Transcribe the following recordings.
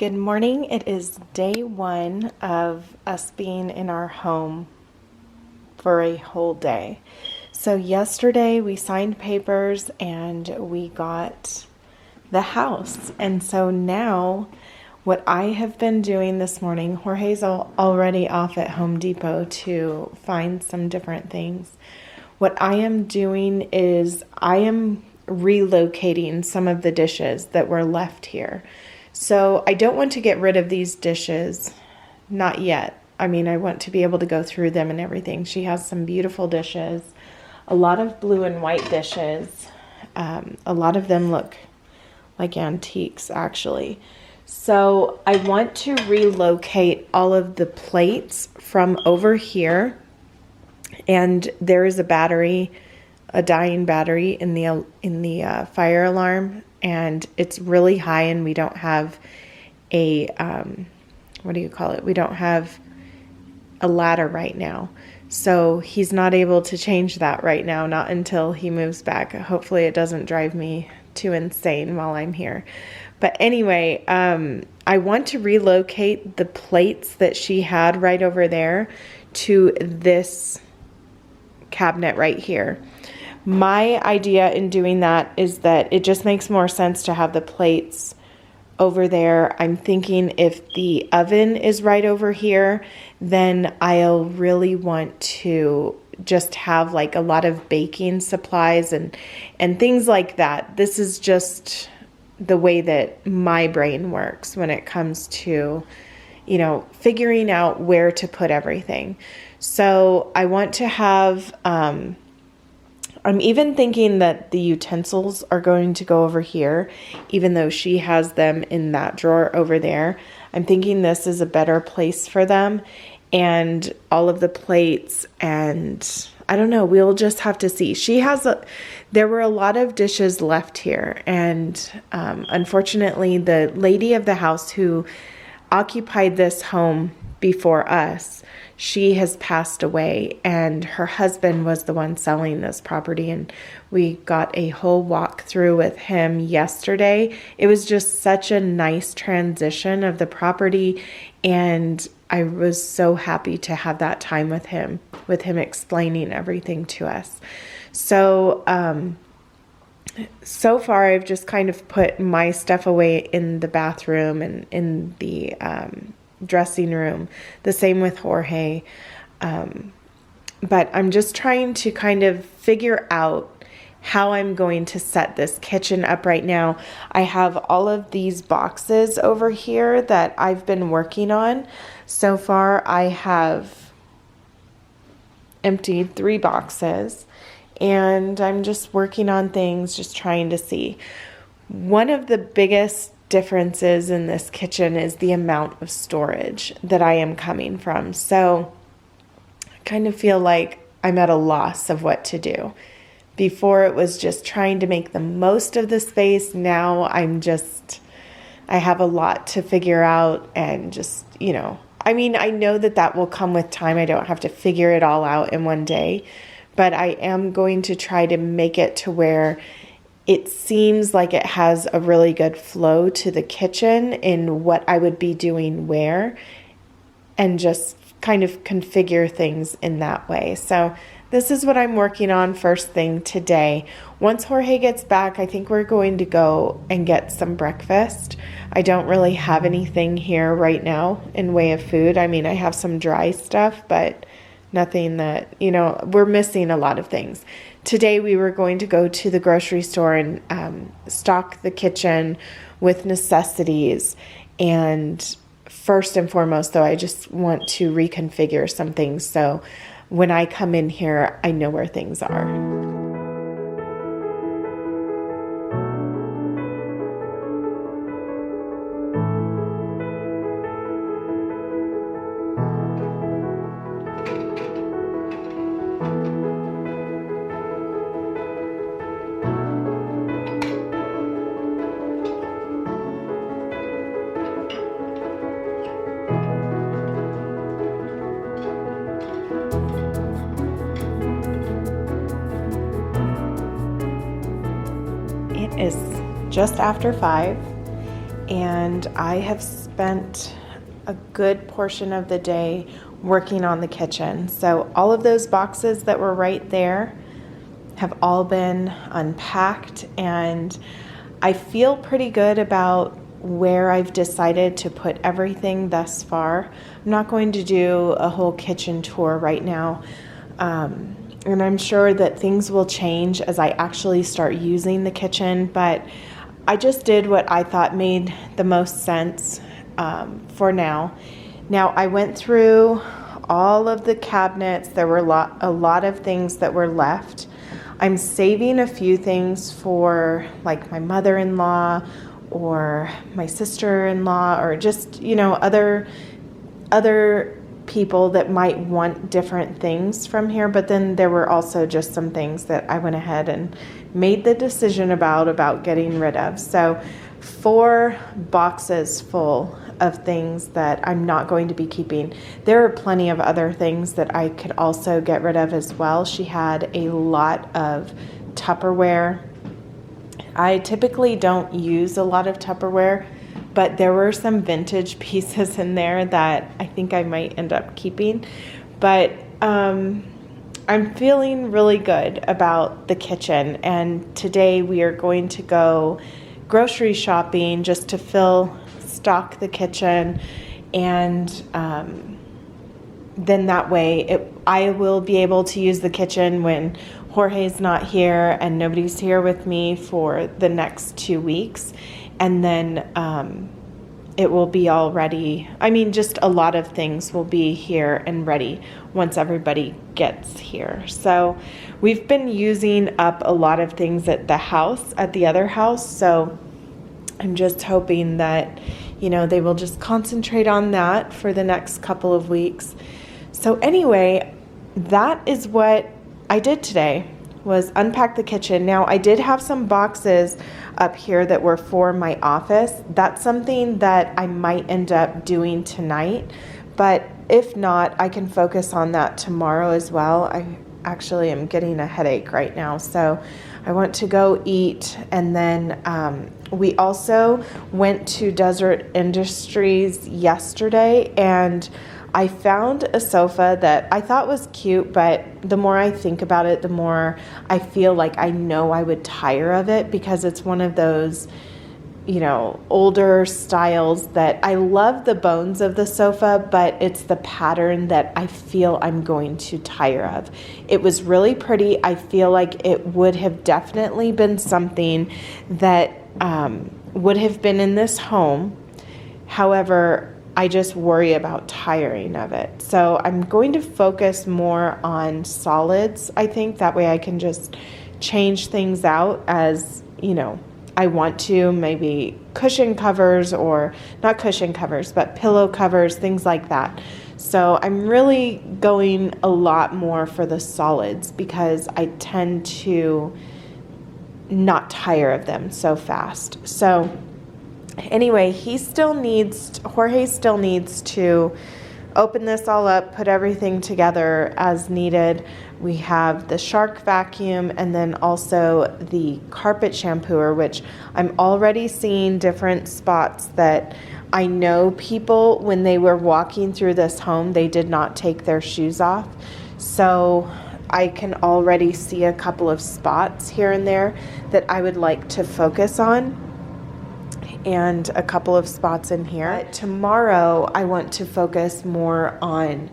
Good morning. It is day one of us being in our home for a whole day. So yesterday we signed papers and we got the house. And so now what I have been doing this morning, Jorge's already off at Home Depot to find some different things. What I am doing is I am relocating some of the dishes that were left here. So I don't want to get rid of these dishes, not yet. I mean, I want to be able to go through them and everything. She has some beautiful dishes, a lot of blue and white dishes. A lot of them look like antiques, actually. So I want to relocate all of the plates from over here. And there is a battery, a dying battery in the fire alarm. And it's really high and we don't have a, what do you call it? We don't have a ladder right now. So he's not able to change that right now, not until he moves back. Hopefully it doesn't drive me too insane while I'm here. But anyway, I want to relocate the plates that she had right over there to this cabinet right here. My idea in doing that is that it just makes more sense to have the plates over there. I'm thinking if the oven is right over here, then I'll really want to just have like a lot of baking supplies and things like that. This is just the way that my brain works when it comes to, you know, figuring out where to put everything. So I want to have, I'm even thinking that the utensils are going to go over here, even though she has them in that drawer over there. I'm thinking this is a better place for them, and all of the plates, and I don't know, we'll just have to see. There were a lot of dishes left here, and unfortunately the lady of the house who occupied this home before us, she has passed away, and her husband was the one selling this property, and we got a whole walkthrough with him yesterday. It was just such a nice transition of the property, and I was so happy to have that time with him explaining everything to us. So, so far I've just kind of put my stuff away in the bathroom and in the dressing room, the same with Jorge, but I'm just trying to kind of figure out how I'm going to set this kitchen up right now. I have all of these boxes over here that I've been working on. So far I have emptied 3 boxes, and I'm just working on things, just trying to see. One of the biggest differences in this kitchen is the amount of storage that I am coming from. So I kind of feel like I'm at a loss of what to do. Before it was just trying to make the most of the space. Now I have a lot to figure out, and just, you know, I mean, I know that will come with time. I don't have to figure it all out in one day, but I am going to try to make it to where it seems like it has a really good flow to the kitchen in what I would be doing where, and just kind of configure things in that way. So this is what I'm working on first thing today. Once Jorge gets back, I think we're going to go and get some breakfast. I don't really have anything here right now in way of food. I mean, I have some dry stuff, but nothing that, you know, we're missing a lot of things. Today we were going to go to the grocery store and stock the kitchen with necessities. And first and foremost, though, I just want to reconfigure some things so when I come in here, I know where things are. It is just after 5, and I have spent spent a good portion of the day working on the kitchen. So all of those boxes that were right there have all been unpacked, and I feel pretty good about where I've decided to put everything thus far. I'm not going to do a whole kitchen tour right now. And I'm sure that things will change as I actually start using the kitchen, but I just did what I thought made the most sense for now. Now, I went through all of the cabinets. There were a lot of things that were left. I'm saving a few things for like my mother-in-law or my sister-in-law, or just, other people that might want different things from here. But then there were also just some things that I went ahead and made the decision about getting rid of. So 4 boxes full of things that I'm not going to be keeping. There are plenty of other things that I could also get rid of as well. She had a lot of Tupperware. I typically don't use a lot of Tupperware, but there were some vintage pieces in there that I think I might end up keeping. But I'm feeling really good about the kitchen, and today we are going to go grocery shopping just to stock the kitchen, and then that way I will be able to use the kitchen when Jorge's not here and nobody's here with me for the next 2 weeks. And then it will be all ready. I mean, just a lot of things will be here and ready once everybody gets here. So we've been using up a lot of things at the other house. So I'm just hoping that, they will just concentrate on that for the next couple of weeks. So anyway, that is what I did today, was unpack the kitchen. Now, I did have some boxes up here that were for my office. That's something that I might end up doing tonight, but if not, I can focus on that tomorrow as well. I actually am getting a headache right now, so I want to go eat. And then we also went to Desert Industries yesterday, and I found a sofa that I thought was cute, but the more I think about it, the more I feel like I know I would tire of it, because it's one of those, older styles that I love the bones of the sofa, but it's the pattern that I feel I'm going to tire of. It was really pretty. I feel like it would have definitely been something that would have been in this home. However, I just worry about tiring of it. So I'm going to focus more on solids, I think. That way I can just change things out as, I want to. Maybe cushion covers, or not cushion covers, but pillow covers, things like that. So I'm really going a lot more for the solids, because I tend to not tire of them so fast. So anyway, Jorge still needs to open this all up, put everything together as needed. We have the Shark vacuum, and then also the carpet shampooer, which I'm already seeing different spots that I know people, when they were walking through this home, they did not take their shoes off. So I can already see a couple of spots here and there that I would like to focus on, and a couple of spots in here. But tomorrow I want to focus more on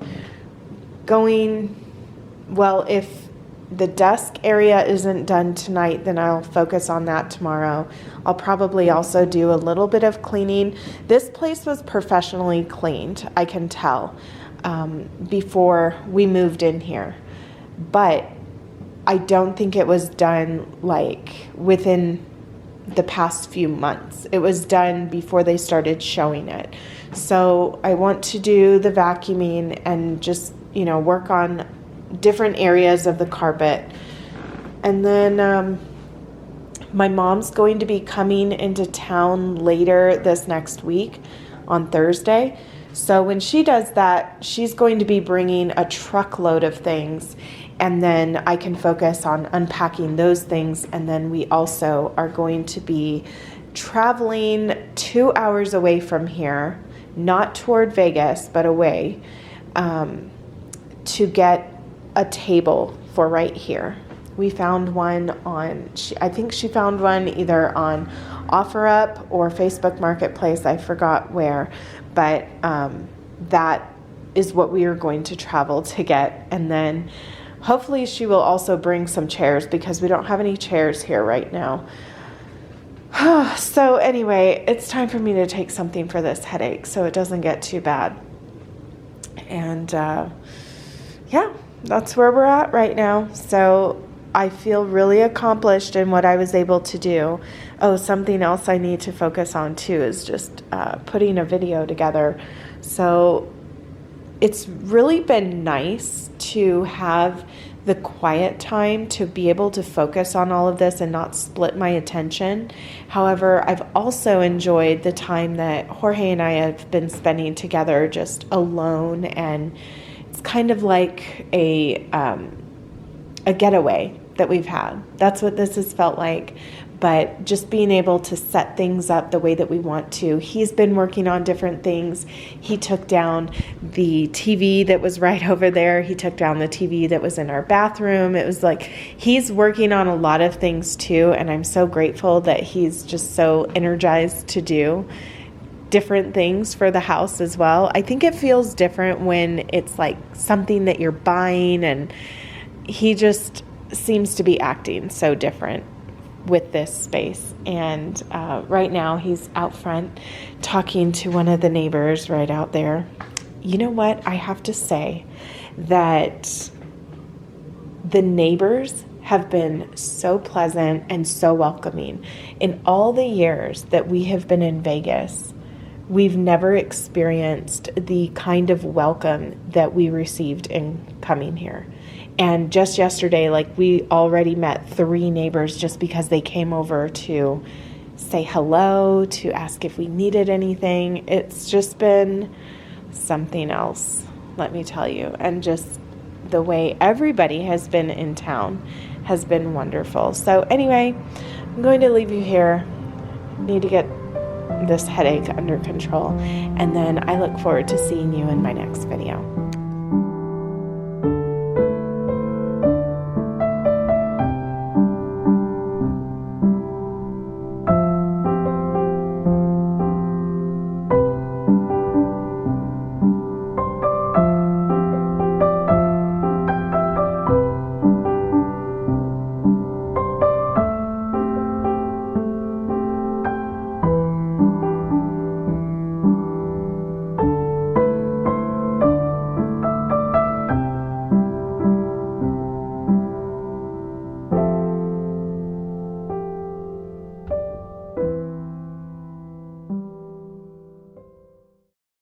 if the desk area isn't done tonight, then I'll focus on that tomorrow. I'll probably also do a little bit of cleaning. This place was professionally cleaned, I can tell, before we moved in here. But I don't think it was done within the past few months. It was done before they started showing it. So I want to do the vacuuming and just, work on different areas of the carpet. And then my mom's going to be coming into town later this next week on Thursday. So when she does that, she's going to be bringing a truckload of things, and then I can focus on unpacking those things. And then we also are going to be traveling 2 hours away from here not toward Vegas, but away, to get a table for right here. We found one on, I think she found one either on OfferUp or Facebook Marketplace. I forgot where, but that is what we are going to travel to get. And then hopefully she will also bring some chairs, because we don't have any chairs here right now. So anyway, it's time for me to take something for this headache so it doesn't get too bad. And yeah, that's where we're at right now. So I feel really accomplished in what I was able to do. Oh, something else I need to focus on too is just putting a video together. So it's really been nice to have the quiet time to be able to focus on all of this and not split my attention. However, I've also enjoyed the time that Jorge and I have been spending together just alone, and it's kind of like a getaway that we've had. That's what this has felt like. But just being able to set things up the way that we want to. He's been working on different things. He took down the TV that was right over there. He took down the TV that was in our bathroom. It was like he's working on a lot of things too, and I'm so grateful that he's just so energized to do different things for the house as well. I think it feels different when it's like something that you're buying, and he just seems to be acting so different with this space. And right now he's out front talking to one of the neighbors right out there. You know what? I have to say that the neighbors have been so pleasant and so welcoming. In all the years that we have been in Vegas, we've never experienced the kind of welcome that we received in coming here. And just yesterday, like, we already met 3 neighbors just because they came over to say hello, to ask if we needed anything. It's just been something else, let me tell you. And just the way everybody has been in town has been wonderful. So anyway, I'm going to leave you here. Need to get this headache under control. And then I look forward to seeing you in my next video.